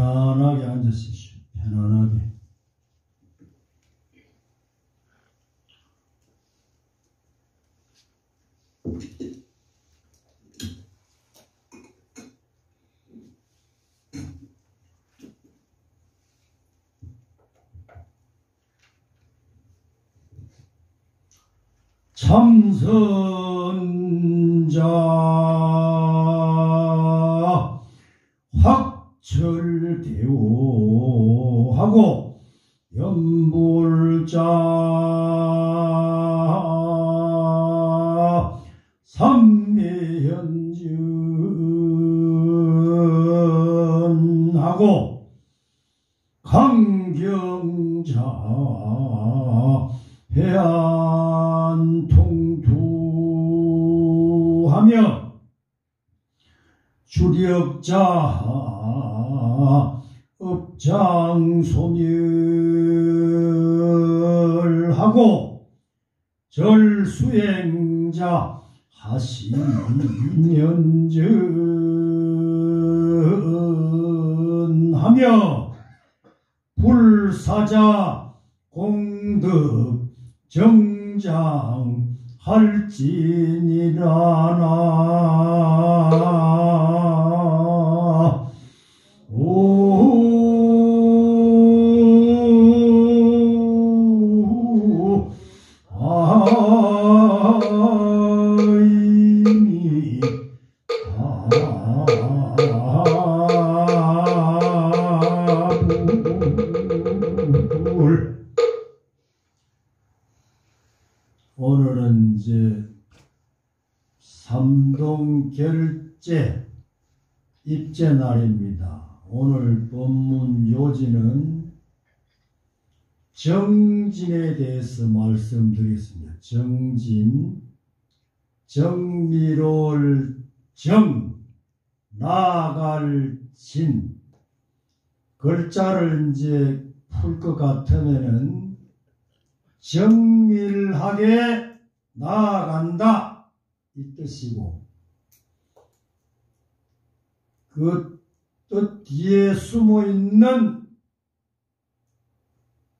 편안하게 앉으십시오. 편안하게. 참선자 확철대오하고 연불자 삼매현준하고 강경자 해안 통두하며 주력자 업장소멸하고 절수행자 하시연전하며 불사자 공덕 정장 할지니라나 오늘은 이제 삼동결제 입제 날입니다. 오늘 법문 요지는 정진에 대해서 말씀드리겠습니다. 정진, 정미로울 정, 나아갈 진. 글자를 이제 풀 것 같으면은 정밀하게 나아간다 이 뜻이고, 그 뜻 뒤에 숨어 있는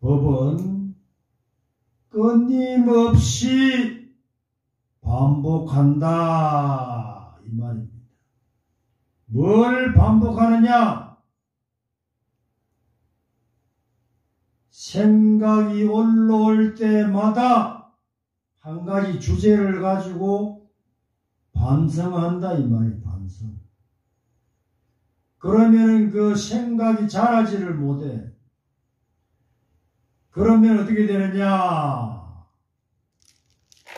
법은 끊임없이 반복한다 이 말입니다. 뭘 반복하느냐? 생각이 올라올 때마다 한 가지 주제를 가지고 반성한다 이 말이 반성. 그러면 그 생각이 자라지를 못해. 그러면 어떻게 되느냐?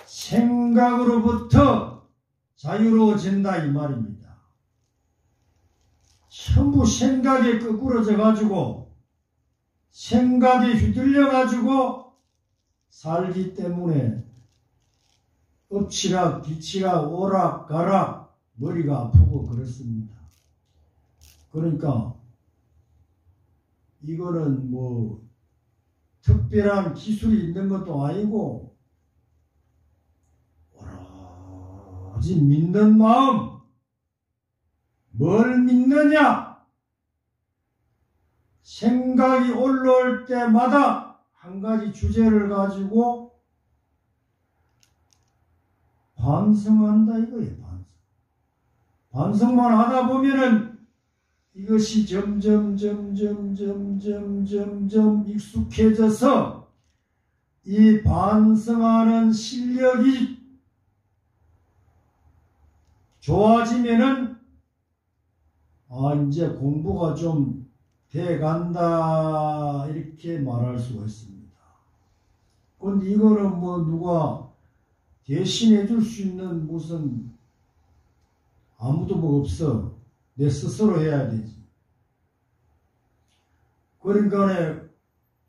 생각으로부터 자유로워진다 이 말입니다. 전부 생각에 거꾸러져 가지고 생각에 휘둘려 가지고 살기 때문에 엎치락 뒤치락 오락가락 머리가 아프고 그렇습니다. 그러니까 이거는 뭐 특별한 기술이 있는 것도 아니고 오로지 믿는 마음. 뭘 믿느냐? 생각이 올라올 때마다 한 가지 주제를 가지고 반성한다 이거예요. 반성만 하다 보면은 이것이 점점 익숙해져서 이 반성하는 실력이 좋아지면은 이제 공부가 좀 돼간다 이렇게 말할 수가 있습니다. 그런데 이거는 뭐 누가 대신해 줄 수 있는 무슨 아무도 뭐 없어. 내 스스로 해야 되지. 그러니까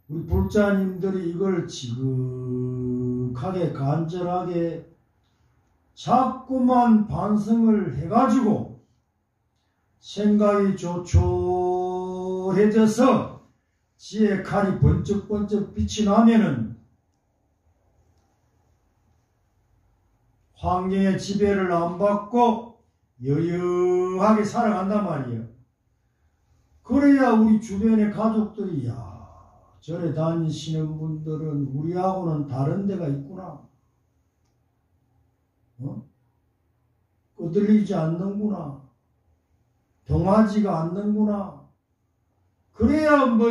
우리 불자님들이 이걸 지극하게 간절하게 자꾸만 반성을 해가지고 생각이 조촐해져서 지혜 칼이 번쩍번쩍 빛이 나면은 환경의 지배를 안 받고 여유하게 살아간단 말이에요. 그래야 우리 주변의 가족들이 야, 절에 다니시는 분들은 우리하고는 다른 데가 있구나. 끄들리지 않는구나. 동하지가 않는구나. 그래야 뭐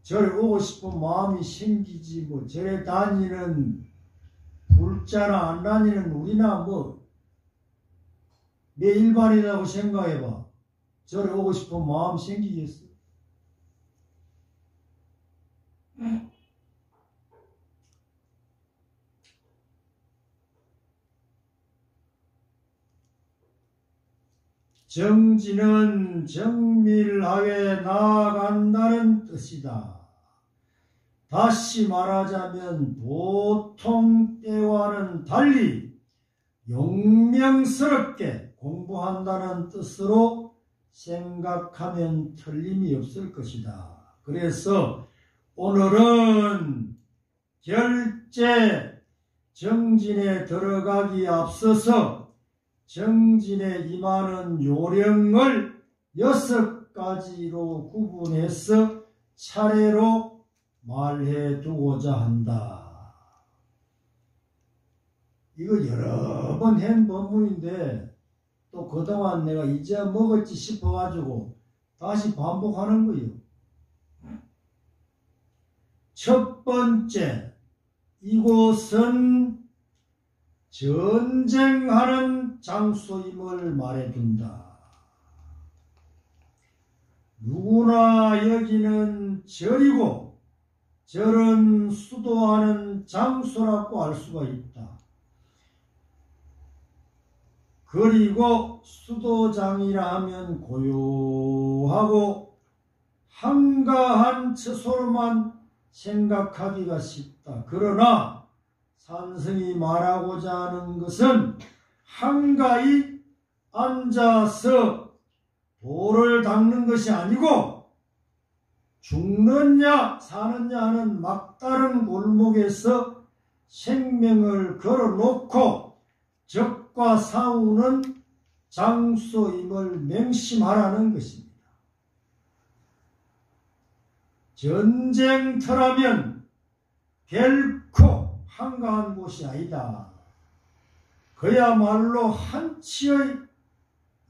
절에 오고 싶은 마음이 생기지. 뭐 절에 다니는 불자나 안 다니는 우리나 뭐 내 일반이라고 생각해봐. 절에 오고 싶은 마음 생기겠어? 정진은 정밀하게 나아간다는 뜻이다. 다시 말하자면 보통 때와는 달리 용명스럽게 공부한다는 뜻으로 생각하면 틀림이 없을 것이다. 그래서 오늘은 결제 정진에 들어가기 앞서서 정진에 임하는 요령을 6가지로 구분해서 차례로 말해 두고자 한다. 이거 여러 번 한 법문인데 또 그동안 내가 이제 먹었지 싶어가지고 다시 반복하는 거예요. 첫 번째, 이곳은 전쟁하는 장소임을 말해둔다. 누구나 여기는 절이고 절은 수도하는 장소라고 알 수가 있다. 그리고 수도장이라 하면 고요하고 한가한 처소로만 생각하기가 쉽다. 그러나 산성이 말하고자 하는 것은 한가히 앉아서 돌을 닦는 것이 아니고 죽느냐 사느냐 하는 막다른 골목에서 생명을 걸어놓고 적과 싸우는 장소임을 명심하라는 것입니다. 전쟁터라면 결코 한가한 곳이 아니다. 그야말로 한치의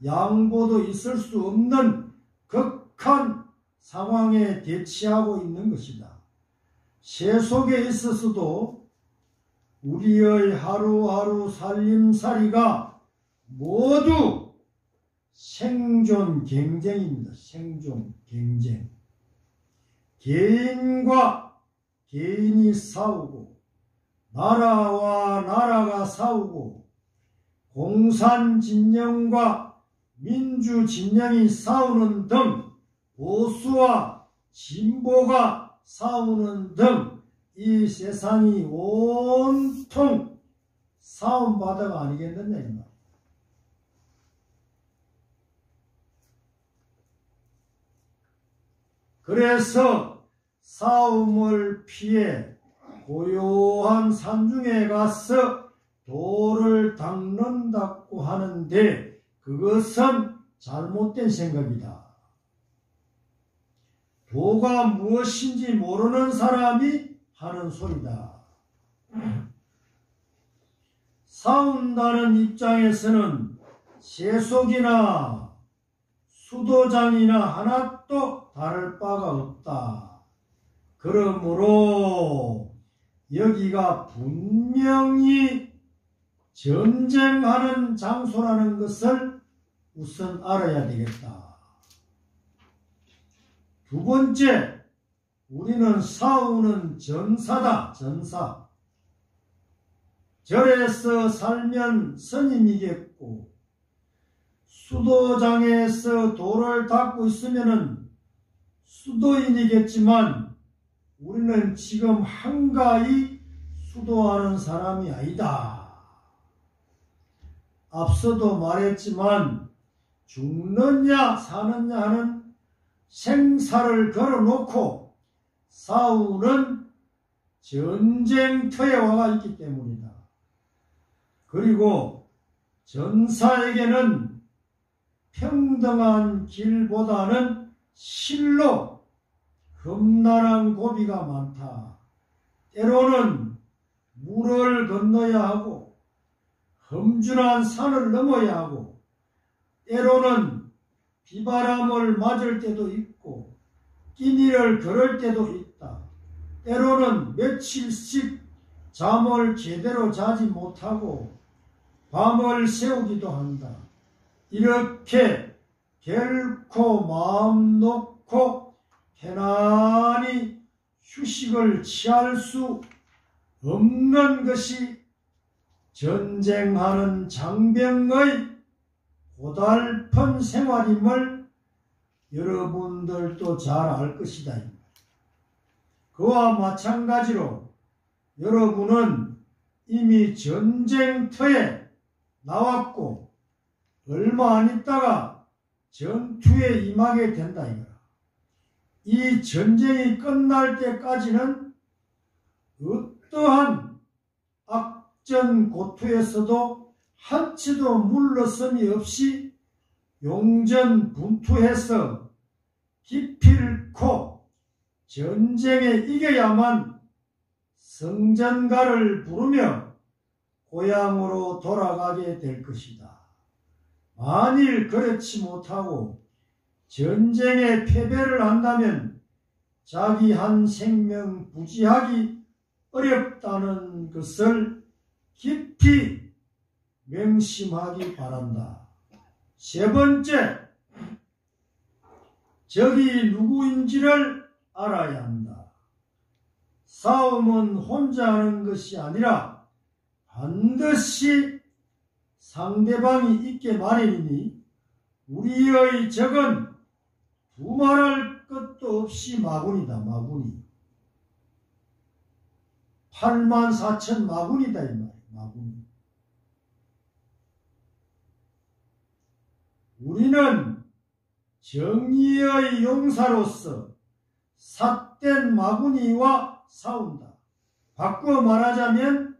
양보도 있을 수 없는 극한 상황에 대치하고 있는 것이다. 세속에 있어서도 우리의 하루하루 살림살이가 모두 생존 경쟁입니다. 생존 경쟁. 개인과 개인이 싸우고 나라와 나라가 싸우고 공산진영과 민주진영이 싸우는 등 보수와 진보가 싸우는 등 이 세상이 온통 싸움바다가 아니겠느냐 이 말. 그래서 싸움을 피해 고요한 산중에 가서 돌을 닦는다고 하는데 그것은 잘못된 생각이다. 도가 무엇인지 모르는 사람이 하는 소리다. 싸운다는 입장에서는 세속이나 수도장이나 하나도 다를 바가 없다. 그러므로 여기가 분명히 전쟁하는 장소라는 것을 우선 알아야 되겠다. 두 번째, 우리는 싸우는 전사다. 전사. 절에서 살면 스님이겠고 수도장에서 돌을 닦고 있으면 수도인이겠지만 우리는 지금 한가히 수도하는 사람이 아니다. 앞서도 말했지만 죽느냐 사느냐 하는 생사를 걸어놓고 싸우는 전쟁터에 와가 있기 때문이다. 그리고 전사에게는 평등한 길보다는 실로 험난한 고비가 많다. 때로는 물을 건너야 하고 험준한 산을 넘어야 하고 때로는 비바람을 맞을 때도 있고 끼니를 걸을 때도 있다. 때로는 며칠씩 잠을 제대로 자지 못하고 밤을 새우기도 한다. 이렇게 결코 마음 놓고 편안히 휴식을 취할 수 없는 것이 전쟁하는 장병의 고달픈 생활임을 여러분들도 잘 알 것이다. 그와 마찬가지로 여러분은 이미 전쟁터에 나왔고 얼마 안 있다가 전투에 임하게 된다. 이 전쟁이 끝날 때까지는 어떠한 악전 고투에서도 한치도 물러섬이 없이 용전분투해서 기필코 전쟁에 이겨야만 성전가를 부르며 고향으로 돌아가게 될 것이다. 만일 그렇지 못하고 전쟁에 패배를 한다면 자기 한 생명 부지하기 어렵다는 것을 깊이 명심하기 바란다. 세 번째, 적이 누구인지를 알아야 한다. 싸움은 혼자 하는 것이 아니라 반드시 상대방이 있게 마련이니 우리의 적은 두말할 것도 없이 마군이다. 마군이 84,000 마군이다. 이 말이야. 마군이. 우리는 정의의 용사로서 삿된 마구니와 싸운다. 바꾸어 말하자면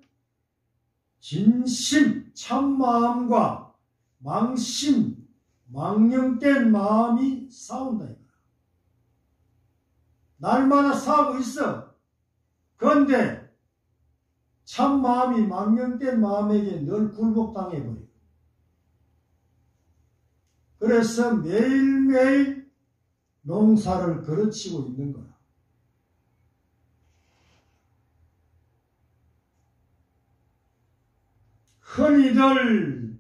진심 참마음과 망심 망령된 마음이 싸운다. 날마다 싸우고 있어. 그런데 참마음이 망령된 마음에게 늘 굴복당해버려. 그래서 매일매일 농사를 거르치고 있는 거야. 흔히들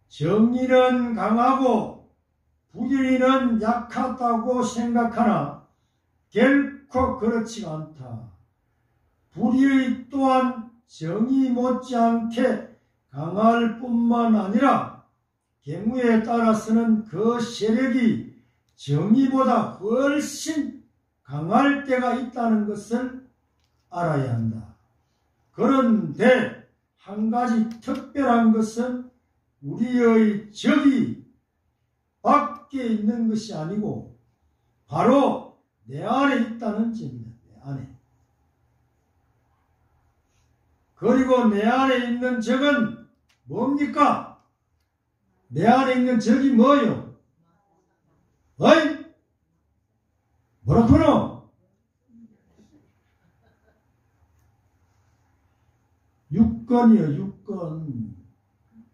정의는 강하고 부정의는 약하다고 생각하나 결코 그렇지가 않다. 불의 또한 정의 못지않게 강할 뿐만 아니라 경우에 따라서는 그 세력이 정의보다 훨씬 강할 때가 있다는 것을 알아야 한다. 그런데 한 가지 특별한 것은 우리의 적이 밖에 있는 것이 아니고 바로 내 안에 있다는 점이다. 내 안에. 그리고 내 안에 있는 적은 뭡니까? 내 안에 있는 적이 뭐요? 어이? 뭐라고노? 육건이요, 육건.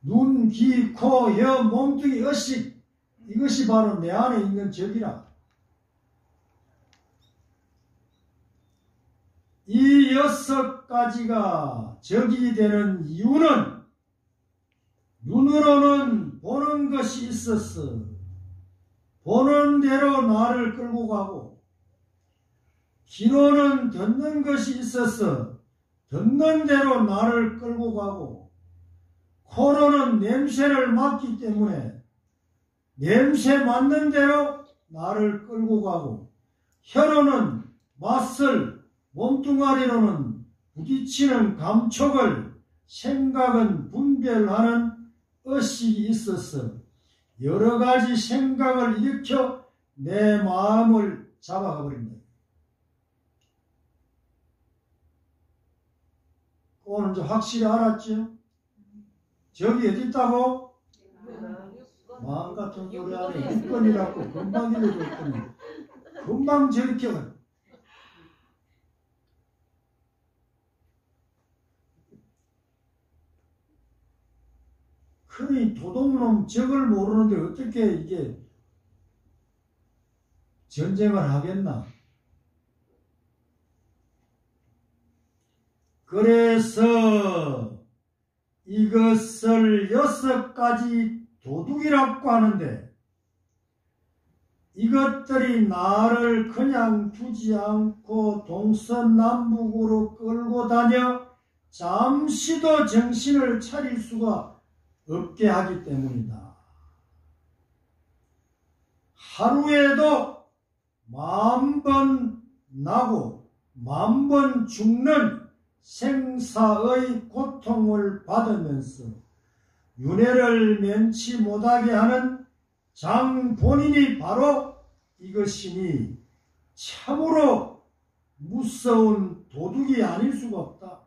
눈, 귀, 코, 혀, 몸뚱이, 의식. 이것이 바로 내 안에 있는 적이라. 이 6가지가 적이 되는 이유는 눈으로는 보는 것이 있었어. 보는 대로 나를 끌고 가고, 귀로는 듣는 것이 있었어. 듣는 대로 나를 끌고 가고, 코로는 냄새를 맡기 때문에 냄새 맡는 대로 나를 끌고 가고, 혀로는 맛을, 몸뚱아리로는 부딪히는 감촉을, 생각은 분별하는 의식이 있어서 여러 가지 생각을 일으켜 내 마음을 잡아가 버립니다. 오늘 이제 확실히 알았죠? 적이 어디 있다고? 마음 같은 소리 안에 6건이라고 금방 읽어줬더니 금방 저렇게 그러니 도둑놈 적을 모르는데 어떻게 이게 전쟁을 하겠나? 그래서 이것을 6가지 도둑이라고 하는데 이것들이 나를 그냥 두지 않고 동서남북으로 끌고 다녀 잠시도 정신을 차릴 수가 없게 하기 때문이다. 하루에도 10,000번 나고 10,000번 죽는 생사의 고통을 받으면서 윤회를 면치 못하게 하는 장본인이 바로 이것이니 참으로 무서운 도둑이 아닐 수가 없다.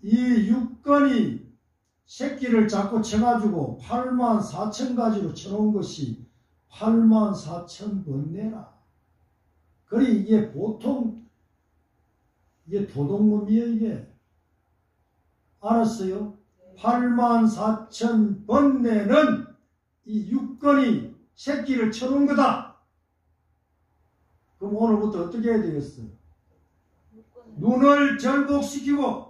이 6건이 새끼를 자꾸 쳐가지고 84,000가지로 쳐놓은 것이 84,000번뇌라. 그리 이게 보통 이게 도둑놈이에요. 이게 알았어요? 84,000번뇌는 이 6건이 새끼를 쳐놓은 거다. 그럼 오늘부터 어떻게 해야 되겠어? 눈을 절복시키고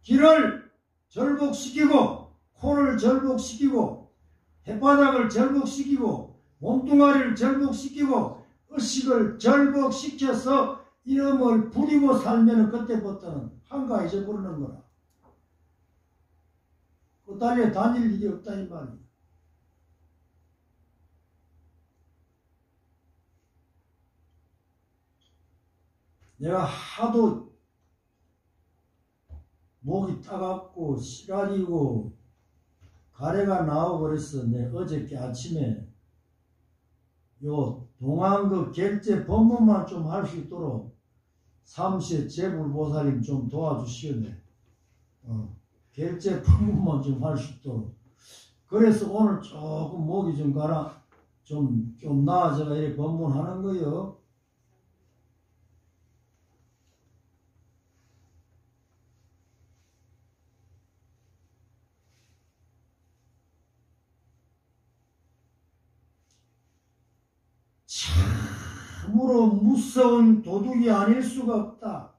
귀를 절복시키고 코를 절복시키고 혓바닥을 절복시키고 몸뚱아리를 절복시키고 의식을 절복시켜서 이놈을 부리고 살면 그때부터는 한가해져 버리는 거라. 그 달에 다닐 일이 없다 이 말이야. 내가 하도 목이 따갑고 시라리고 가래가 나와버렸어. 내 어저께 아침에 요 동안그 결제 법문만 좀 할 수 있도록 사무실 재불보살님 좀 도와주시오네. 결제 법문만 좀 할 수 있도록. 그래서 오늘 조금 목이 좀 좀 나아져가 이렇게 법문하는 거요. 참으로 무서운 도둑이 아닐 수가 없다.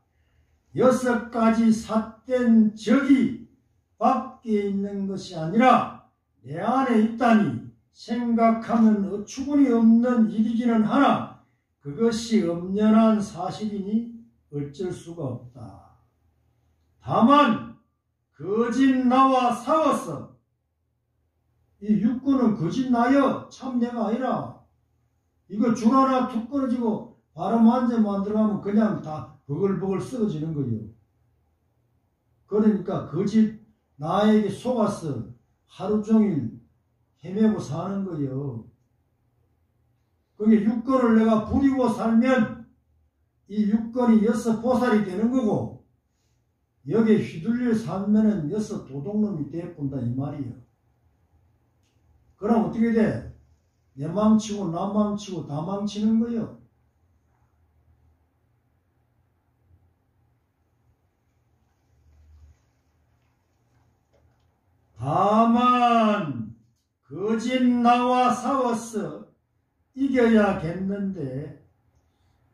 6가지 삿된 적이 밖에 있는 것이 아니라 내 안에 있다니 생각하면 어처구니 없는 일이기는 하나 그것이 엄연한 사실이니 어쩔 수가 없다. 다만 거짓 나와 싸웠어. 이 6건은 거짓 나여 참 내가 아니라 이거 줄 하나 툭 끊어지고 바람 한 점만 들어가면 그냥 다 버글버글 썩어지는 거예요. 그러니까 거짓 나에게 속아서 하루 종일 헤매고 사는 거예요. 그게 6건을 내가 부리고 살면 이 6건이 6보살이 되는 거고 여기에 휘둘려 살면은 6 도둑놈이 되어본다 이 말이에요. 그럼 어떻게 돼? 내 망치고 나 망치고 다 망치는 거예요. 다만 거짓 나와 싸워서 이겨야겠는데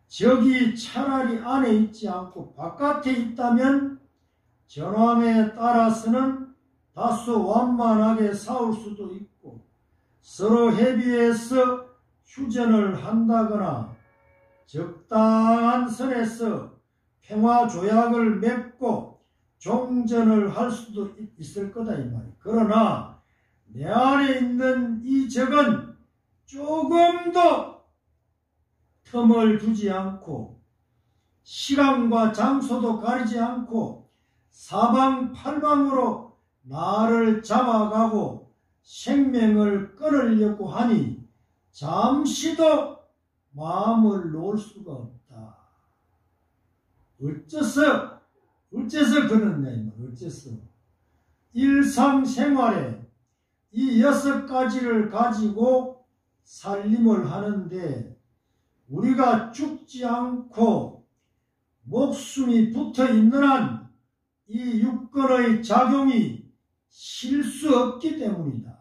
적이 차라리 안에 있지 않고 바깥에 있다면 전황에 따라서는 다소 완만하게 싸울 수도 있고 서로 협의해서 휴전을 한다거나 적당한 선에서 평화조약을 맺고 종전을 할 수도 있을 거다 이 말이야. 그러나 내 안에 있는 이 적은 조금도 틈을 두지 않고 시간과 장소도 가리지 않고 사방팔방으로 나를 잡아가고 생명을 끊으려고 하니 잠시도 마음을 놓을 수가 없다. 어째서 그러냐 이 말. 어째서 일상생활에 이 6가지를 가지고 살림을 하는데 우리가 죽지 않고 목숨이 붙어 있는 한 이 육근의 작용이 쉴 수 없기 때문이다.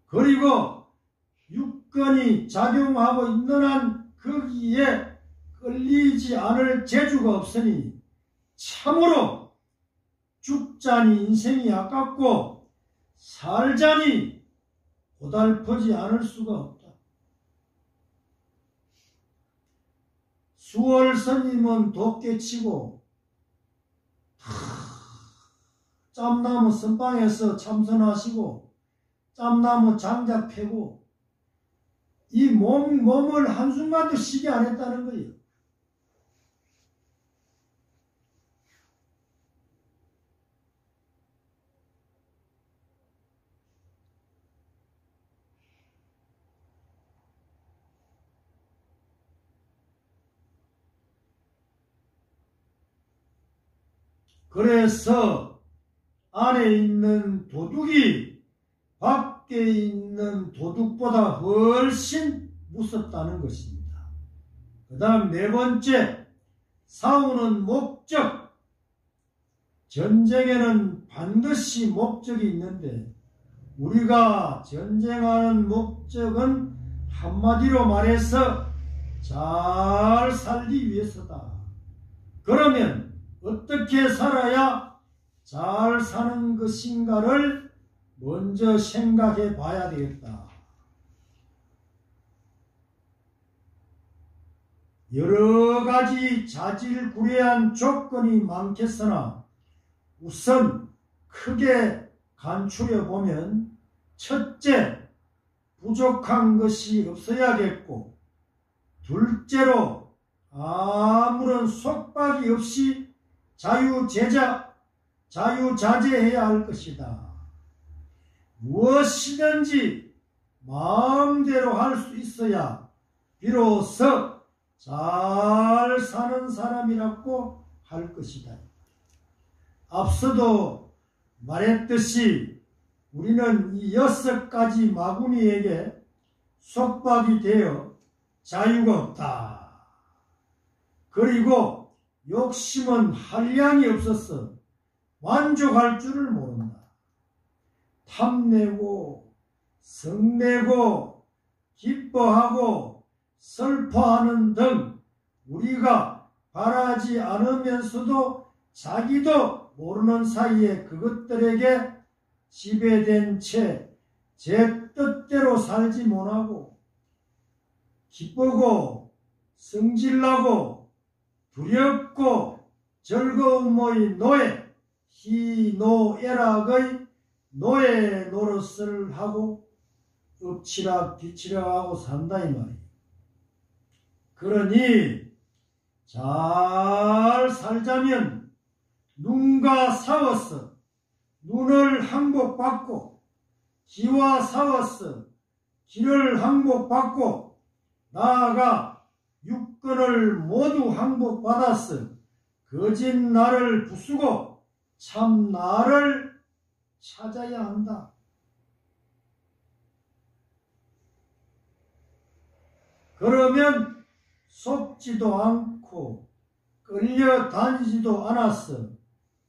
그리고 육근이 작용하고 있는 한 거기에 끌리지 않을 재주가 없으니 참으로 죽자니 인생이 아깝고 살자니 고달프지 않을 수가 없다. 수월 스님은 돛개치고 짬나무 선방에서 참선하시고 짬나무 장작 패고 이 몸을 한순간도 쉬게 안 했다는 거예요. 그래서 안에 있는 도둑이 밖에 있는 도둑보다 훨씬 무섭다는 것입니다. 그 다음 4번째, 싸우는 목적. 전쟁에는 반드시 목적이 있는데 우리가 전쟁하는 목적은 한마디로 말해서 잘 살기 위해서다. 그러면 어떻게 살아야 잘 사는 것인가를 먼저 생각해 봐야 되겠다. 여러 가지 자질구레한 조건이 많겠으나 우선 크게 간추려 보면 첫째, 부족한 것이 없어야겠고 둘째로 아무런 속박이 없이 자유자재해야 할 것이다. 무엇이든지 마음대로 할 수 있어야 비로소 잘 사는 사람이라고 할 것이다. 앞서도 말했듯이 우리는 이 6가지 마구니에게 속박이 되어 자유가 없다. 그리고 욕심은 한량이 없어서 만족할 줄을 모른다. 탐내고 성내고 기뻐하고 슬퍼하는 등 우리가 바라지 않으면서도 자기도 모르는 사이에 그것들에게 지배된 채 제 뜻대로 살지 못하고 기쁘고 성질나고 두렵고 즐거움의 노예, 희노애락의 노예 노릇을 하고 엎치락 뒤치락 하고 산다 이 말이에요. 그러니 잘 살자면 눈과 싸워서 눈을 항복받고 기와 싸워서 기를 항복받고 나아가 육근을 모두 항복받아서 거짓 나를 부수고 참 나를 찾아야 한다. 그러면 속지도 않고 끌려다니지도 않았어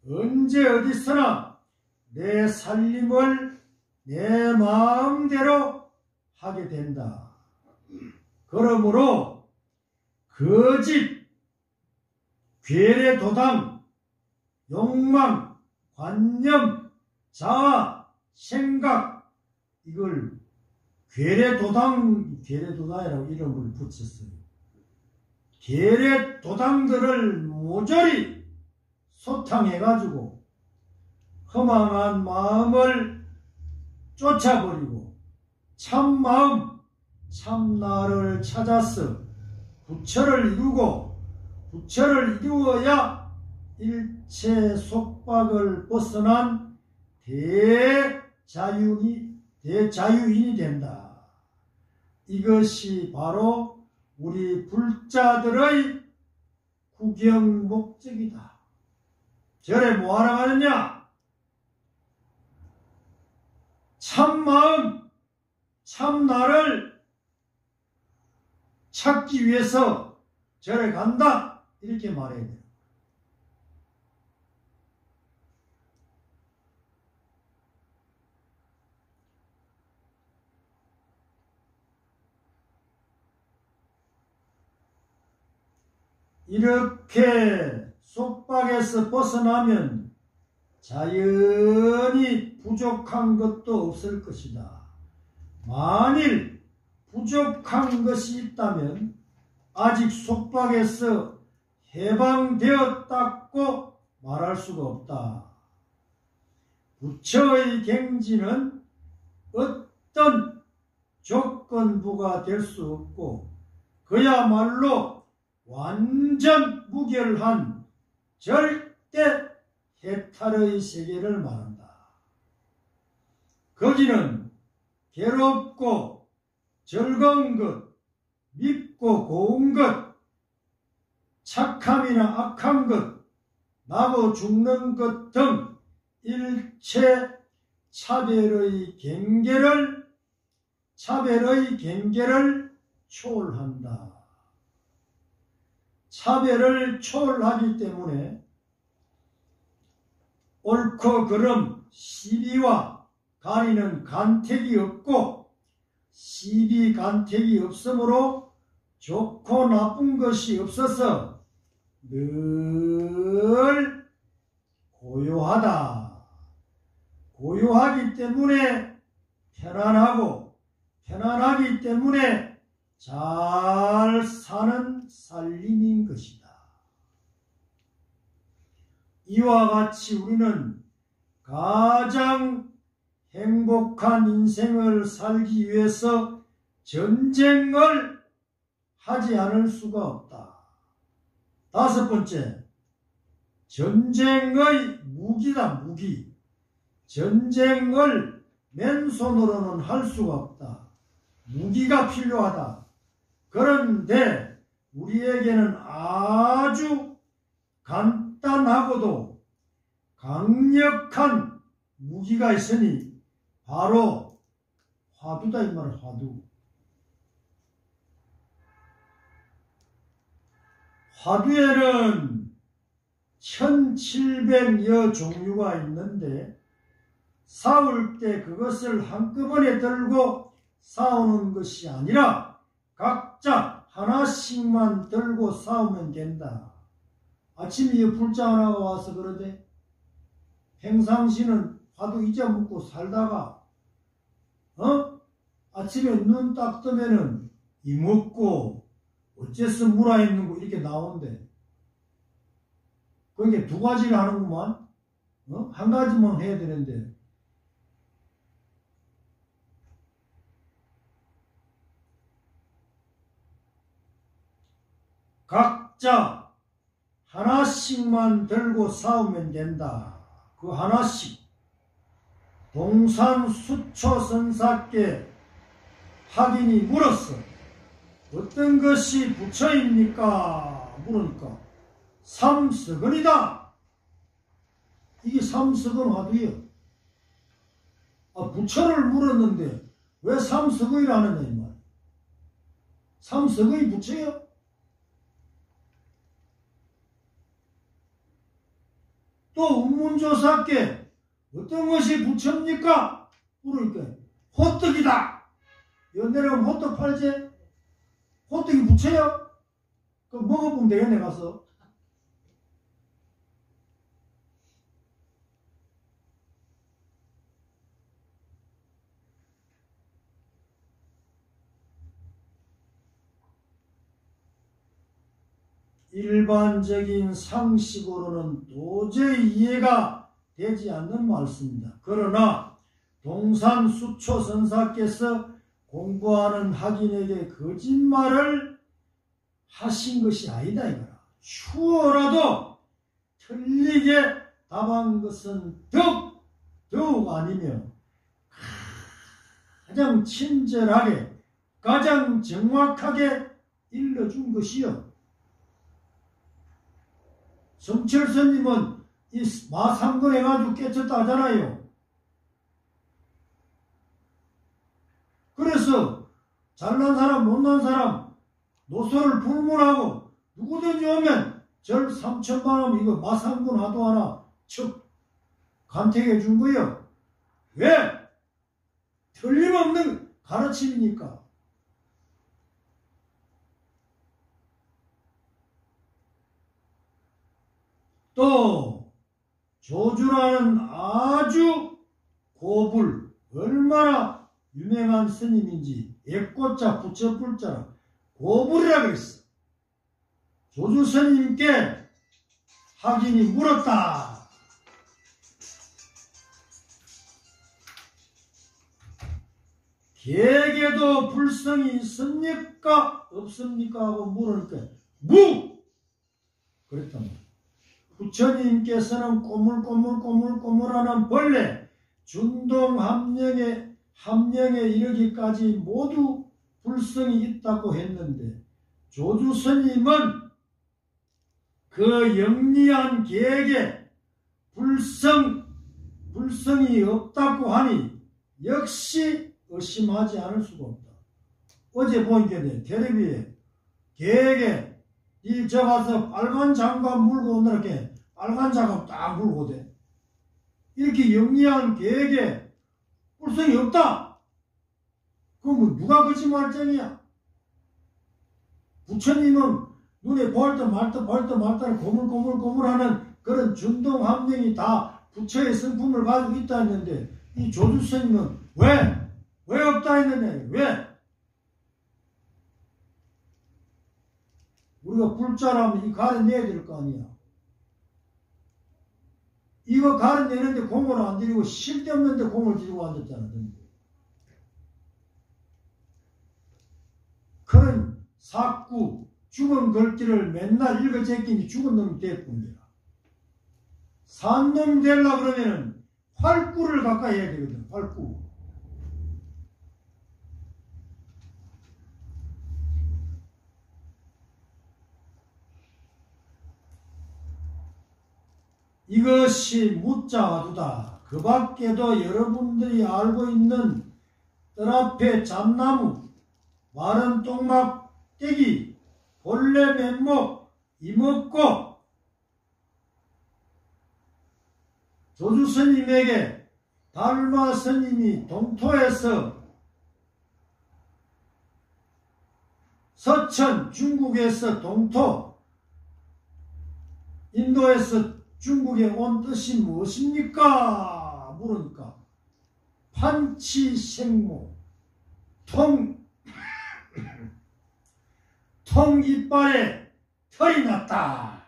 언제 어디서나 내 살림을 내 마음대로 하게 된다. 그러므로 거짓, 괴뢰도당, 욕망, 관념, 자아, 생각 이걸 괴뢰도당이라고 이름을 붙였어요. 괴뢰도당들을 모조리 소탕해가지고 허망한 마음을 쫓아버리고 참마음, 참나를 찾아서 부처를 이루고 부처를 이루어야 일체 속박을 벗어난 대자유인이 된다. 이것이 바로 우리 불자들의 구경 목적이다. 절에 뭐하러 가느냐? 참마음, 참나를 찾기 위해서 절에 간다. 이렇게 말해야 돼요. 이렇게 속박에서 벗어나면 자연히 부족한 것도 없을 것이다. 만일 부족한 것이 있다면 아직 속박에서 해방되었다고 말할 수가 없다. 부처의 갱지는 어떤 조건부가 될 수 없고 그야말로 완전 무결한 절대 해탈의 세계를 말한다. 거기는 괴롭고 즐거운 것, 밉고 고운 것, 착함이나 악한 것, 나고 죽는 것 등 일체 차별의 경계를 초월한다. 차별을 초월하기 때문에 옳고 그름, 시비와 가리는 간택이 없고 시비 간택이 없으므로 좋고 나쁜 것이 없어서 늘 고요하다. 고요하기 때문에 편안하고 편안하기 때문에 잘 사는 살림인 것이다. 이와 같이 우리는 가장 행복한 인생을 살기 위해서 전쟁을 하지 않을 수가 없다. 다섯 번째, 전쟁의 무기다. 무기. 전쟁을 맨손으로는 할 수가 없다. 무기가 필요하다. 그런데 우리에게는 아주 간단하고도 강력한 무기가 있으니 바로 화두다 이 말은 화두. 화두에는 1700여 종류가 있는데 싸울 때 그것을 한꺼번에 들고 싸우는 것이 아니라 각자 하나씩만 들고 싸우면 된다. 아침에 불자 하나가 와서 그러대. 평상시는 화두 잊어먹고 살다가 아침에 눈 딱 뜨면은 이먹고 어째서 물어 있는 거 이렇게 나온대. 그러니까 두 가지를 하는구만. 한 가지만 해야 되는데. 각자 하나씩만 들고 싸우면 된다. 그 하나씩. 동산수초선사께 학인이 물었어. 어떤 것이 부처입니까? 물으니까 삼석언이다. 이게 삼석언 화두예요. 부처를 물었는데 왜 삼석언이라 하느냐 이 말. 삼석언이 부처예요? 또 운문조사께 어떤 것이 부처입니까? 물으니까 호떡이다. 연내려면 호떡 팔지? 호떡이 부처야? 그럼 먹어보면 되겠네 가서. 일반적인 상식으로는 도저히 이해가 되지 않는 말씀입니다. 그러나 동산수초선사께서 공부하는 학인에게 거짓말을 하신 것이 아니다 이거라. 추워라도 틀리게 답한 것은 더욱 아니며 가장 친절하게 가장 정확하게 일러준 것이요. 성철스님은 이 마삼근 해가지고 깨쳤다 하잖아요. 그래서 잘난 사람 못난 사람 노소를 불문하고 누구든지 오면 절 3천만 원 이거 마삼근 하도 하나 척 간택해 준 거예요. 왜? 틀림없는 가르침이니까. 또 조주라는 아주 고불 얼마나 유명한 스님인지 애꽃자 부처불자라 고불이라 그랬어. 조주 스님께 학인이 물었다. 개에게도 불성이 있습니까? 없습니까? 하고 물으니까 그랬단 말이야. 부처님께서는 꼬물꼬물하는 벌레 준동 함령에 이르기까지 모두 불성이 있다고 했는데 조주 스님은 그 영리한 개에게 불성이 없다고 하니 역시 의심하지 않을 수가 없다. 어제 보니까 텔레비에 개에게 저 가서 빨간 장갑 물고 오느라게 빨간 장갑 딱 물고 돼. 이렇게 영리한 개에게 불성이 없다. 그럼 뭐 누가 거짓말쟁이야? 부처님은 눈에 보일 때 말다 고물고물하는 그런 준동함령이 다 부처의 성품을 가지고 있다 했는데 이 조주스님은 왜 없다 했느냐? 왜? 우리가 불자라면 이 가려내야 될 거 아니야. 이거 가려내는데 공을 안 들이고 쓸데없는데 공을 들이고 앉았잖아. 그런 사구 죽은 글귀를 맨날 읽어 제끼니 죽은 놈이 됐군요. 산 놈이 되려고 그러면은 활구를 가까이 해야 되거든. 활구. 이것이 무자화두다. 그 밖에도 여러분들이 알고 있는 뜰 앞에 잠나무, 마른 똥막대기, 벌레 맨목, 이먹고 조주 스님에게 달마 스님이 동토에서 서천 중국에서 동토 인도에서 중국에 온 뜻이 무엇입니까? 물으니까 판치생모 통 이빨에 털이 났다.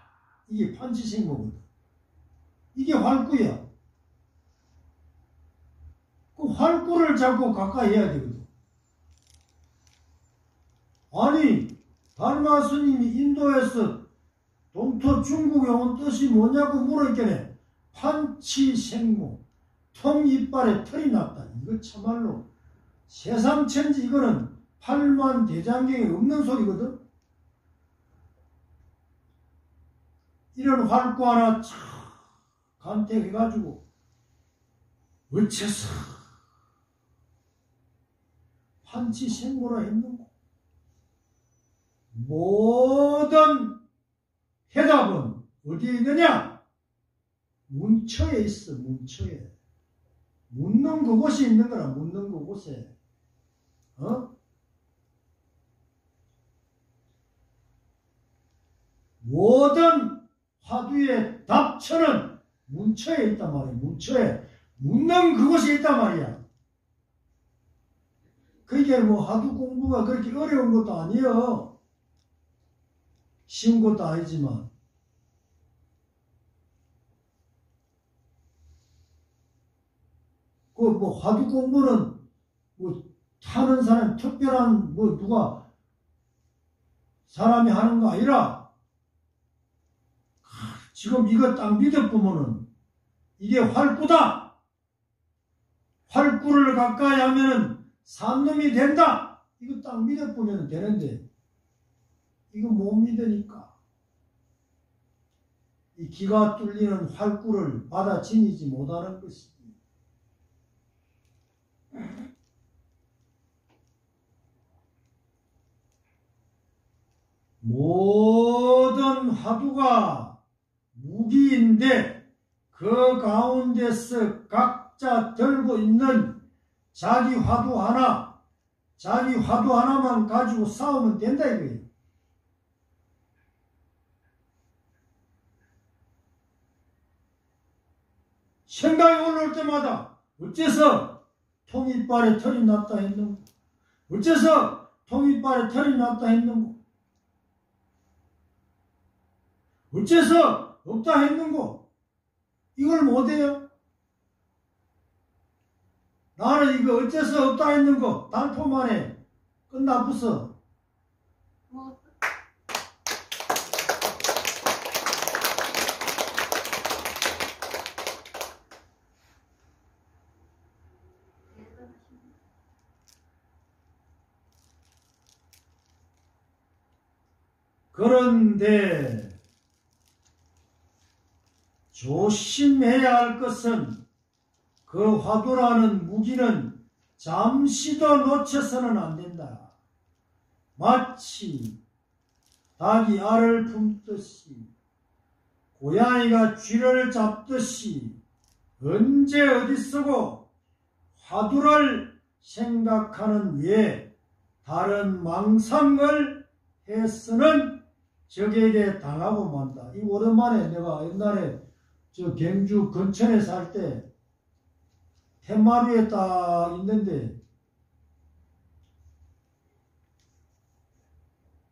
이게 판치생모거든. 이게 활구야. 그 활구를 자꾸 가까이 해야 되거든. 아니 달마 스님이 인도에서 동토 중국에 온 뜻이 뭐냐고 물었겠네. 판치생모 통 이빨에 털이 났다. 이거 참말로 세상천지 이거는 팔만 대장경에 없는 소리거든. 이런 활구 하나 참 간택해가지고 어째서 판치생모라 했는고. 모든 해답은 어디에 있느냐? 문처에 있어. 문처에. 묻는 그곳이 있는 거라. 묻는 그곳에. 모든 화두의 답처는 문처에 있단 말이야. 문처에. 묻는 그곳에 있단 말이야. 그게 뭐 화두 공부가 그렇게 어려운 것도 아니에요. 쉬운 것도 아니지만. 그 뭐 화두 공부는 뭐 하는 사람 특별한 뭐 누가 사람이 하는 거 아니라 지금 이거 딱 믿어보면은 이게 활구다. 활구를 가까이 하면은 산놈이 된다. 이거 딱 믿어보면 되는데 이거 못 믿으니까 이 기가 뚫리는 활구를 받아 지니지 못하는 것이지. 모든 화두가 무기인데 그 가운데서 각자 들고 있는 자기 화두 하나만 가지고 싸우면 된다 이거예요. 생각이 올라올 때마다 어째서 통이빨에 털이 났다 했는고, 어째서 통이빨에 털이 났다 했는고, 어째서 없다 했는고, 이걸 못해요? 나는 이거 어째서 없다 했는고 단포 만에 끝나부서. 그런데 조심해야 할 것은 그 화두라는 무기는 잠시도 놓쳐서는 안 된다. 마치 닭이 알을 품듯이, 고양이가 쥐를 잡듯이 언제 어디 쓰고 화두를 생각하는 외에 다른 망상을 해서는 적에게 당하고 만다. 이 오랜만에 내가 옛날에 저 경주 근천에 살 때 텐마루에 딱 있는데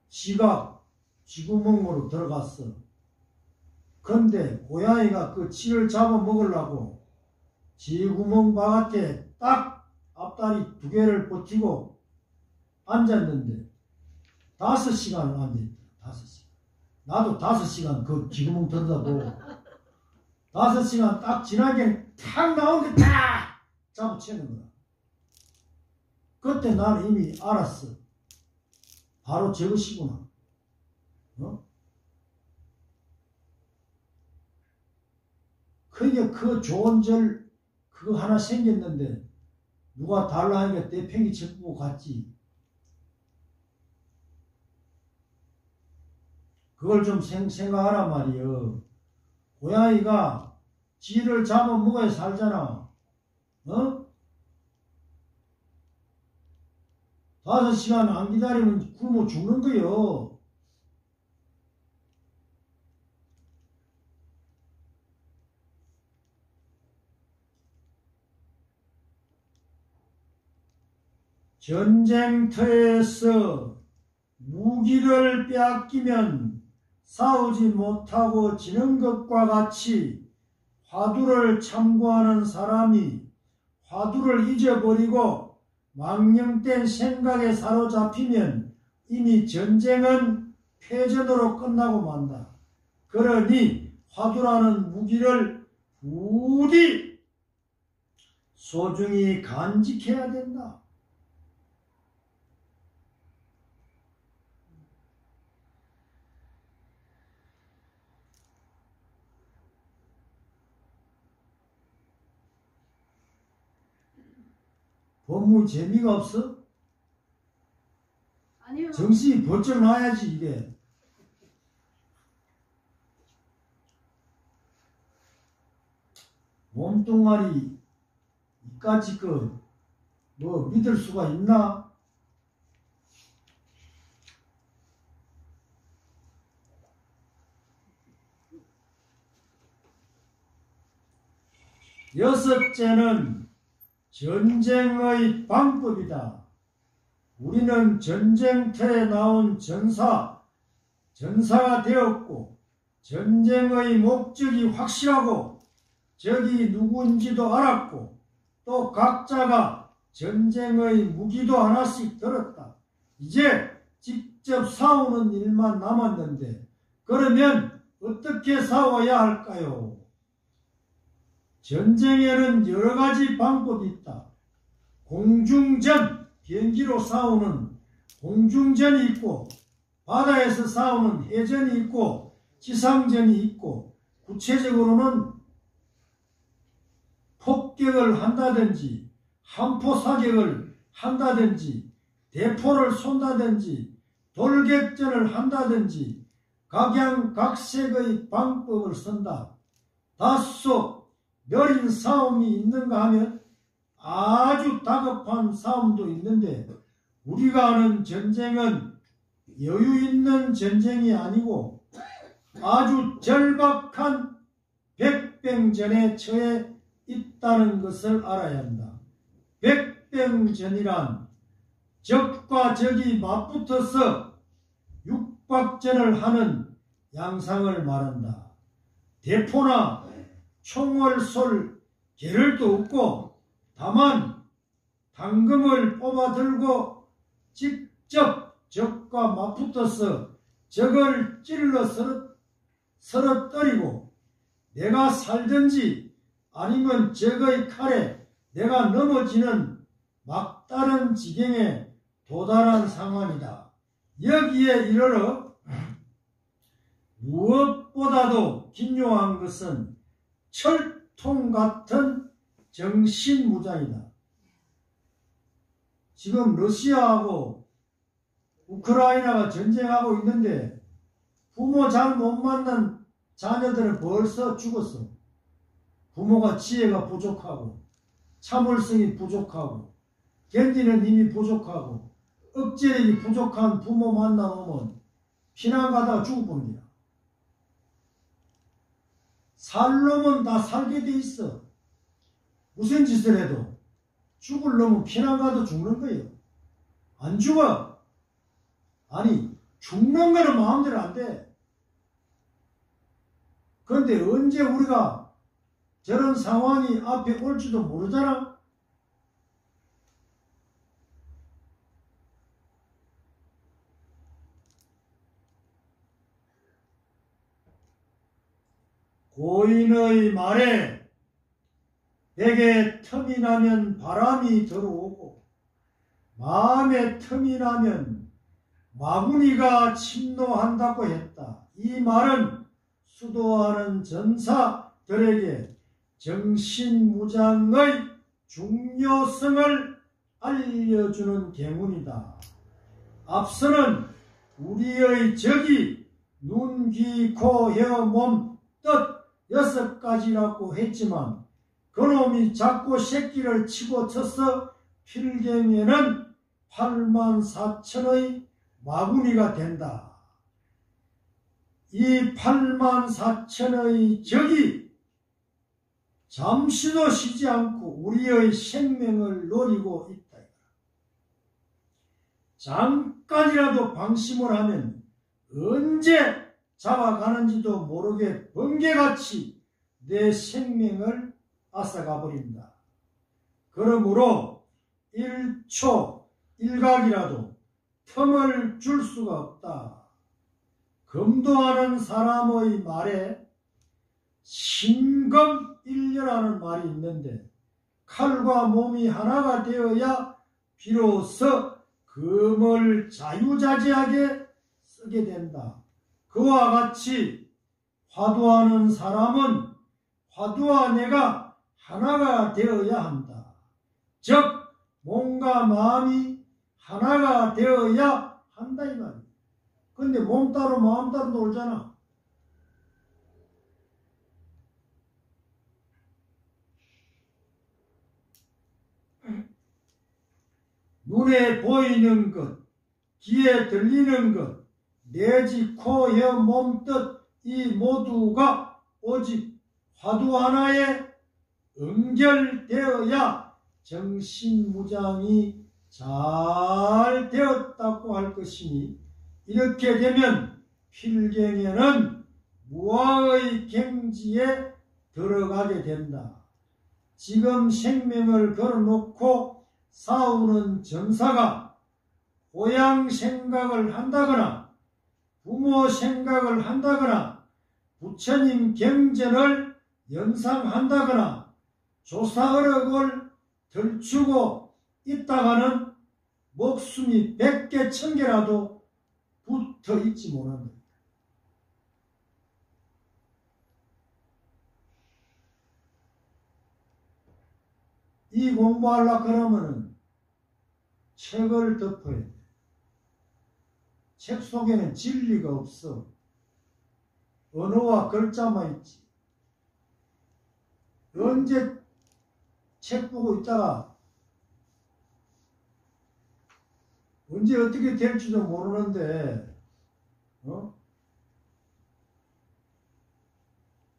쥐가 쥐구멍으로 들어갔어. 근데 고양이가 그 쥐를 잡아먹으려고 쥐구멍 바깥에 딱 앞다리 2개를 버티고 앉았는데 5시간을 앉았다. 5시간. 나도 5시간 그 쥐구멍 들여다보고 5시간 딱 지나게 탁 나온 게 딱 잡아채는 거야. 그때 나는 이미 알았어. 바로 저것이구나. 그게 그 좋은 절 그거 하나 생겼는데 누가 달라 하니까 내 팽이 짚고 갔지. 그걸 좀 생각하란 말이여. 고양이가 쥐를 잡아먹어야 살잖아. 5시간 안 기다리면 굶어 죽는 거요. 전쟁터에서 무기를 빼앗기면 싸우지 못하고 지는 것과 같이 화두를 참고하는 사람이 화두를 잊어버리고 망령된 생각에 사로잡히면 이미 전쟁은 패전으로 끝나고 만다. 그러니 화두라는 무기를 부디 소중히 간직해야 된다. 법무 재미가 없어? 아니요. 정신이 번쩍 나야지 이게. 몸뚱아리 이까지 뭐 믿을 수가 있나? 여섯째는 전쟁의 방법이다. 우리는 전쟁터에 나온 전사가 되었고 전쟁의 목적이 확실하고 적이 누구인지도 알았고 또 각자가 전쟁의 무기도 하나씩 들었다. 이제 직접 싸우는 일만 남았는데 그러면 어떻게 싸워야 할까요? 전쟁에는 여러 가지 방법이 있다. 공중전, 비행기로 싸우는 공중전이 있고 바다에서 싸우는 해전이 있고 지상전이 있고 구체적으로는 폭격을 한다든지 함포 사격을 한다든지 대포를 쏜다든지 돌격전을 한다든지 각양각색의 방법을 쓴다. 다소 느린 싸움이 있는가 하면 아주 다급한 싸움도 있는데 우리가 하는 전쟁은 여유 있는 전쟁이 아니고 아주 절박한 백병전에 처해 있다는 것을 알아야 한다. 백병전이란 적과 적이 맞붙어서 육박전을 하는 양상을 말한다. 대포나 총을 쏠 계를도 없고 다만 당금을 뽑아들고 직접 적과 맞붙어서 적을 찔러 쓰러뜨리고 내가 살든지 아니면 적의 칼에 내가 넘어지는 막다른 지경에 도달한 상황이다. 여기에 이르러 무엇보다도 긴요한 것은 철통 같은 정신무장이다. 지금 러시아하고 우크라이나가 전쟁하고 있는데 부모 잘 못 만난 자녀들은 벌써 죽었어. 부모가 지혜가 부족하고 참을성이 부족하고 견디는 힘이 부족하고 억제력이 부족한 부모 만나보면 피난 가다가 죽어보는 거야. 살 놈은 다 살게 돼 있어. 무슨 짓을 해도 죽을 놈은 피난 가도 죽는 거예요. 안 죽어. 아니 죽는 거는 마음대로 안 돼. 그런데 언제 우리가 저런 상황이 앞에 올지도 모르잖아. 고인의 말에 백에 틈이 나면 바람이 들어오고 마음에 틈이 나면 마구니가 침노한다고 했다. 이 말은 수도하는 전사들에게 정신무장의 중요성을 알려주는 계문이다. 앞서는 우리의 적이 눈, 귀, 코, 혀, 몸, 뜻 6가지라고 했지만 그놈이 자꾸 새끼를 치고 쳐서 필경에는 84,000의 마구니가 된다. 이 84,000의 적이 잠시도 쉬지 않고 우리의 생명을 노리고 있다. 잠깐이라도 방심을 하면 언제 잡아가는지도 모르게 번개같이 내 생명을 앗아가 버린다. 그러므로 1초 1각이라도 틈을 줄 수가 없다. 검도하는 사람의 말에 신검일녀라는 말이 있는데 칼과 몸이 하나가 되어야 비로소 검을 자유자재하게 쓰게 된다. 그와 같이 화두하는 사람은 화두와 내가 하나가 되어야 한다. 즉 몸과 마음이 하나가 되어야 한다 이 말이야. 근데 몸 따로 마음 따로 놀잖아. 눈에 보이는 것, 귀에 들리는 것, 내지 코, 혀, 몸, 뜻 이 모두가 오직 화두 하나에 연결되어야 정신무장이 잘 되었다고 할 것이니 이렇게 되면 필경에는 무아의 경지에 들어가게 된다. 지금 생명을 걸어놓고 싸우는 전사가 고향 생각을 한다거나 부모 생각을 한다거나 부처님 경전을 연상한다거나 조사어력을 들추고 있다가는 목숨이 100개 1000개라도 붙어 있지 못한다. 이 공부하려고 그러면은 책을 덮어야 돼. 책 속에는 진리가 없어. 언어와 글자만 있지. 언제 책 보고 있다가 언제 어떻게 될지도 모르는데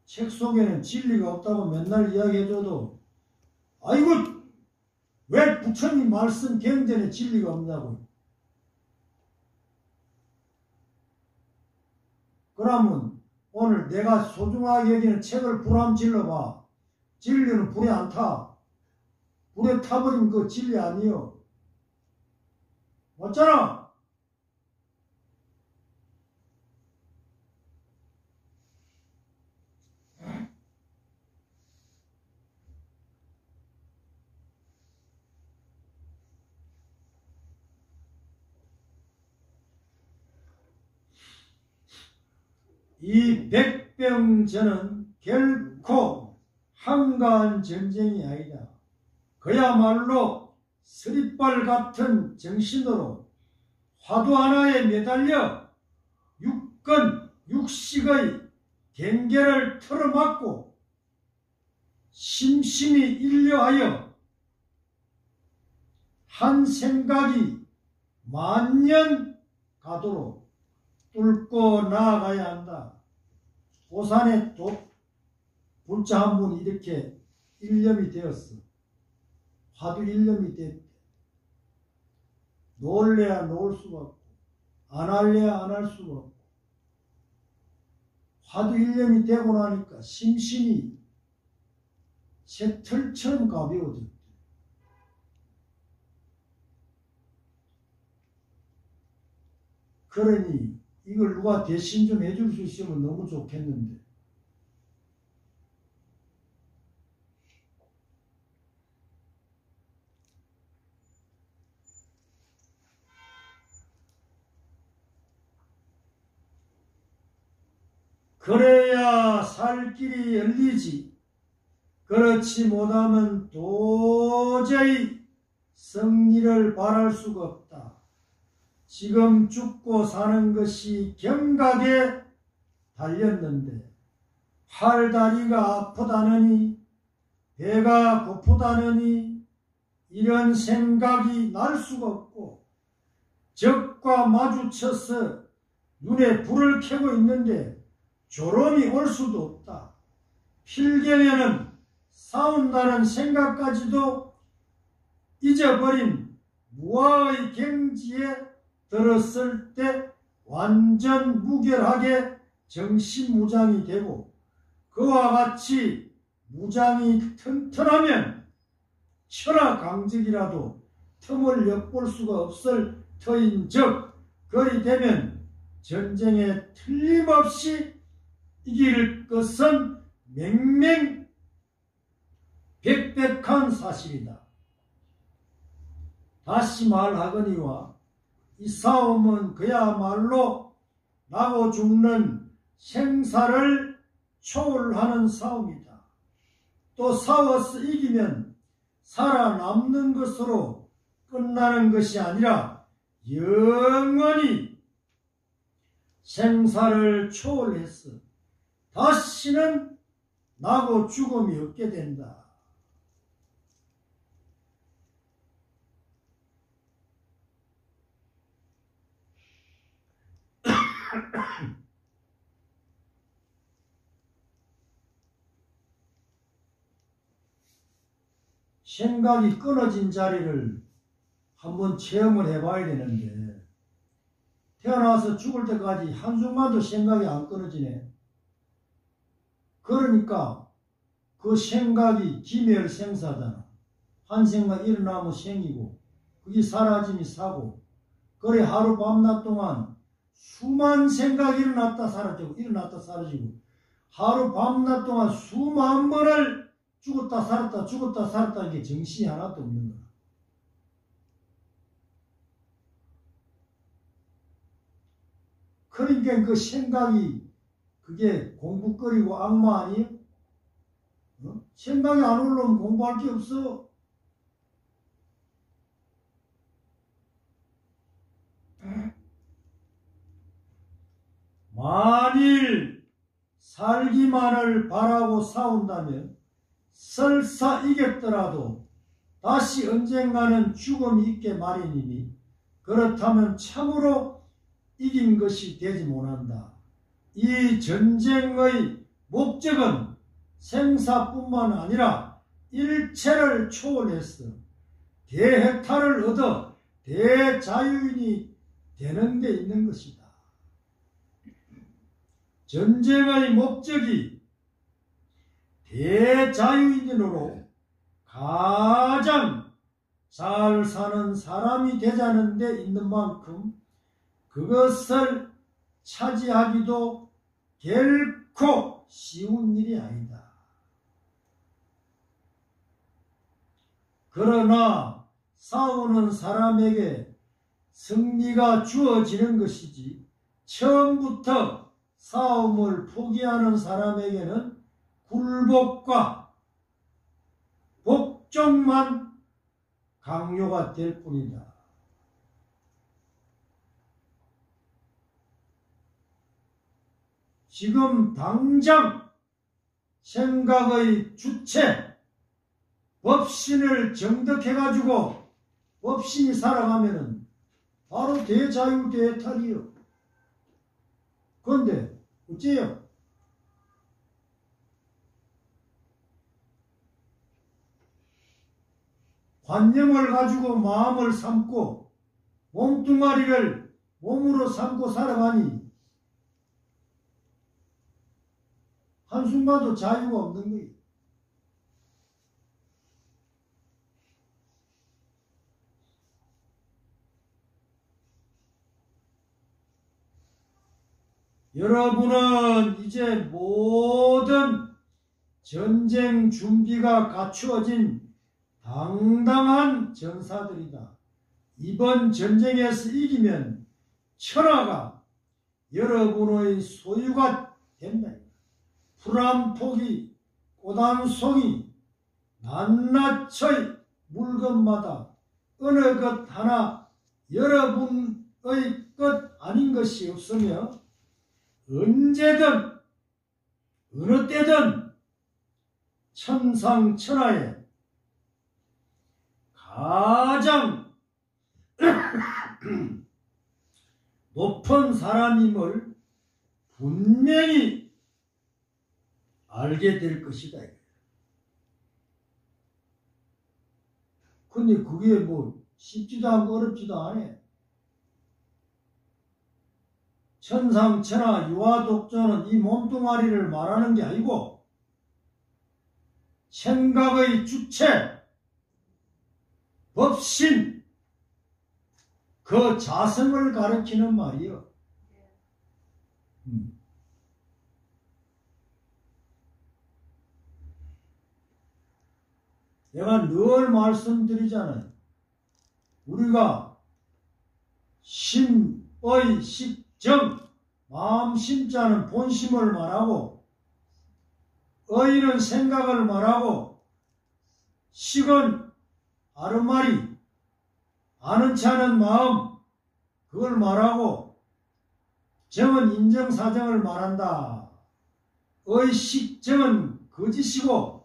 책 속에는 진리가 없다고 맨날 이야기해줘도 아이고 왜 부처님 말씀 경전에 진리가 없냐고. 그러면 오늘 내가 소중하게 여기는 책을 불 한번 질러봐. 진리는 불에 안 타. 불에 타버리면 그거 진리 아니요. 맞잖아. 이 백병전은 결코 한가한 전쟁이 아니다. 그야말로 서리발 같은 정신으로 화두 하나에 매달려 육식의 경계를 틀어막고 심심히 일려하여 한 생각이 만년 가도록 뚫고 나아가야 한다. 고산에 불자 한 분 이렇게 일념이 되었어. 화두 일념이 됐대. 놓을래야 놓을 수가 없고 안 할래야 안 할 수가 없고 화두 일념이 되고 나니까 심신이 새털처럼 가벼워졌대. 그러니 이걸 누가 대신 좀 해줄 수 있으면 너무 좋겠는데. 그래야 살 길이 열리지. 그렇지 못하면 도저히 승리를 바랄 수가 없다. 지금 죽고 사는 것이 경각에 달렸는데 팔다리가 아프다느니 배가 고프다느니 이런 생각이 날 수가 없고 적과 마주쳐서 눈에 불을 켜고 있는데 졸음이 올 수도 없다. 필경에는 싸운다는 생각까지도 잊어버린 무아의 경지에 들었을 때 완전 무결하게 정신무장이 되고 그와 같이 무장이 튼튼하면 천하강적이라도 틈을 엿볼 수가 없을 터인즉 그리 되면 전쟁에 틀림없이 이길 것은 맹맹백백한 사실이다. 다시 말하거니와 이 싸움은 그야말로 나고 죽는 생사를 초월하는 싸움이다. 또 싸워서 이기면 살아남는 것으로 끝나는 것이 아니라 영원히 생사를 초월해서 다시는 나고 죽음이 없게 된다. 생각이 끊어진 자리를 한번 체험을 해봐야 되는데 태어나서 죽을 때까지 한순간도 생각이 안 끊어지네. 그러니까 그 생각이 기멸생사잖아. 한 생각 일어나면 생이고 그게 사라지면 사고 그래 하루 밤낮 동안 수만 생각이 일어났다 사라지고 일어났다 사라지고 하루 밤낮 동안 수만 번을 죽었다 살았다 죽었다 살았다 이게 정신이 하나도 없는 거야. 그러니까 그 생각이 그게 공부거리고 악마 아니에요? 생각이 안 올라오면 공부할 게 없어. 만일 살기만을 바라고 싸운다면 설사 이겼더라도 다시 언젠가는 죽음이 있게 마련이니 그렇다면 참으로 이긴 것이 되지 못한다. 이 전쟁의 목적은 생사뿐만 아니라 일체를 초월해서 대해탈을 얻어 대자유인이 되는 데 있는 것이다. 전쟁의 목적이 대자유인으로 가장 잘 사는 사람이 되자는 데 있는 만큼 그것을 차지하기도 결코 쉬운 일이 아니다. 그러나 싸우는 사람에게 승리가 주어지는 것이지 처음부터 싸움을 포기하는 사람에게는 굴복과 복종만 강요가 될 뿐이다. 지금 당장 생각의 주체, 법신을 정득해가지고 법신이 살아가면은 바로 대자유 대탈이요. 그런데 어째요? 관념을 가지고 마음을 삼고 몸뚱아리를 몸으로 삼고 살아가니 한순간도 자유가 없는 거예요. 여러분은 이제 모든 전쟁 준비가 갖추어진 당당한 전사들이다. 이번 전쟁에서 이기면 천하가 여러분의 소유가 된다. 풀 한 포기, 꽃 한 송이, 낱낱의 물건마다 어느 것 하나 여러분의 것 아닌 것이 없으며 언제든 어느 때든 천상천하에 가장 높은 사람임을 분명히 알게 될 것이다. 근데 그게 뭐 쉽지도 않고 어렵지도 않아. 천상천하 유아독존은 이 몸뚱아리를 말하는 게 아니고 생각의 주체, 법신, 그 자성을 가리키는 말이요. 내가 늘 말씀드리잖아요. 우리가 심의 식정, 마음 심자는 본심을 말하고 의는 생각을 말하고 식은 아르마리, 아는 체하는 마음, 그걸 말하고 정은 인정사정을 말한다. 의식정은 거짓이고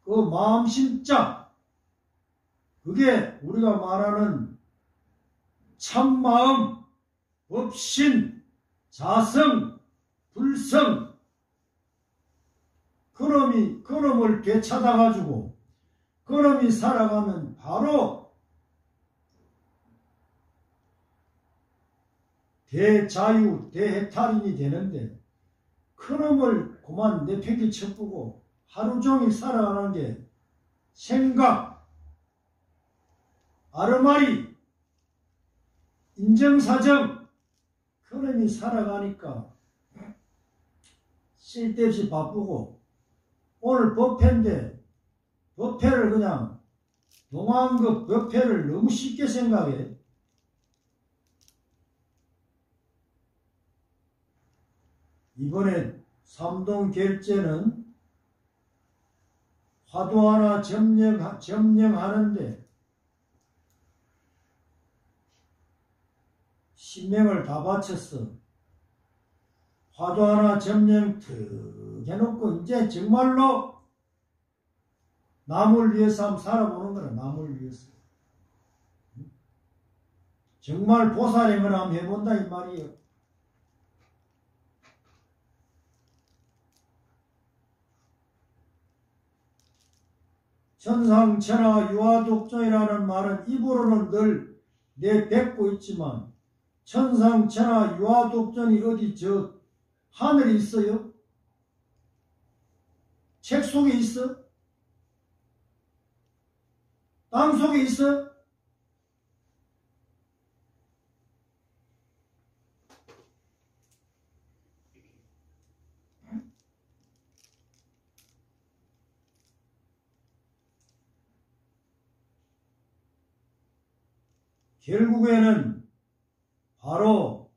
그 마음심자, 그게 우리가 말하는 참마음, 법신, 자성, 불성, 그놈을 되찾아가지고 그놈이 살아가면 바로 대자유, 대해탈인이 되는데 그놈을 그만 내팽개 쳐보고 하루 종일 살아가는 게 생각, 아르마리, 인정사정, 그놈이 살아가니까 쓸데없이 바쁘고 오늘 법회인데 법회를 그냥 동안급 법회를 너무 쉽게 생각해. 이번에 삼동결제는 화두 하나 점령하는데 신명을 다 바쳤어. 화두 하나 점령 턱 해놓고 이제 정말로 남을 위해서 한번 살아보는 거라. 남을 위해서. 정말 보살행을 한번 해본다 이 말이에요. 천상천하 유화독존이라는 말은 입으로는 늘 내뱉고 있지만 천상천하 유화독존이 어디 저 하늘에 있어요? 책 속에 있어? 땅 속에 있어? 결국에는 바로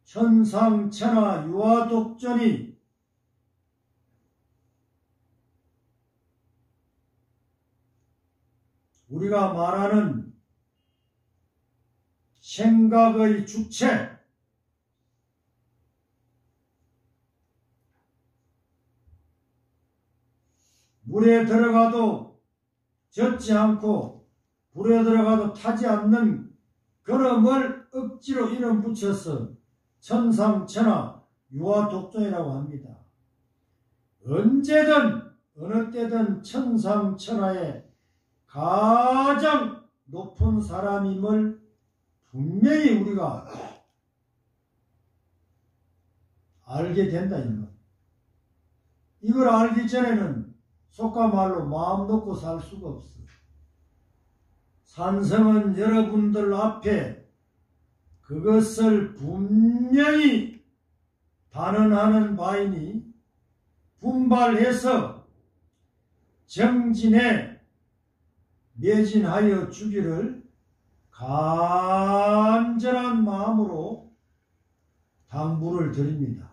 천상천하 유화독존이 우리가 말하는 생각의 주체, 물에 들어가도 젖지 않고 불에 들어가도 타지 않는 그름을 억지로 이름 붙여서 천상천하 유화독존이라고 합니다. 언제든 어느 때든 천상천하의 가장 높은 사람임을 분명히 우리가 알게 된다. 이걸 알기 전에는 속과 말로 마음 놓고 살 수가 없어. 산성은 여러분들 앞에 그것을 분명히 단언하는 바이니 분발해서 정진에 매진하여 주기를 간절한 마음으로 당부를 드립니다.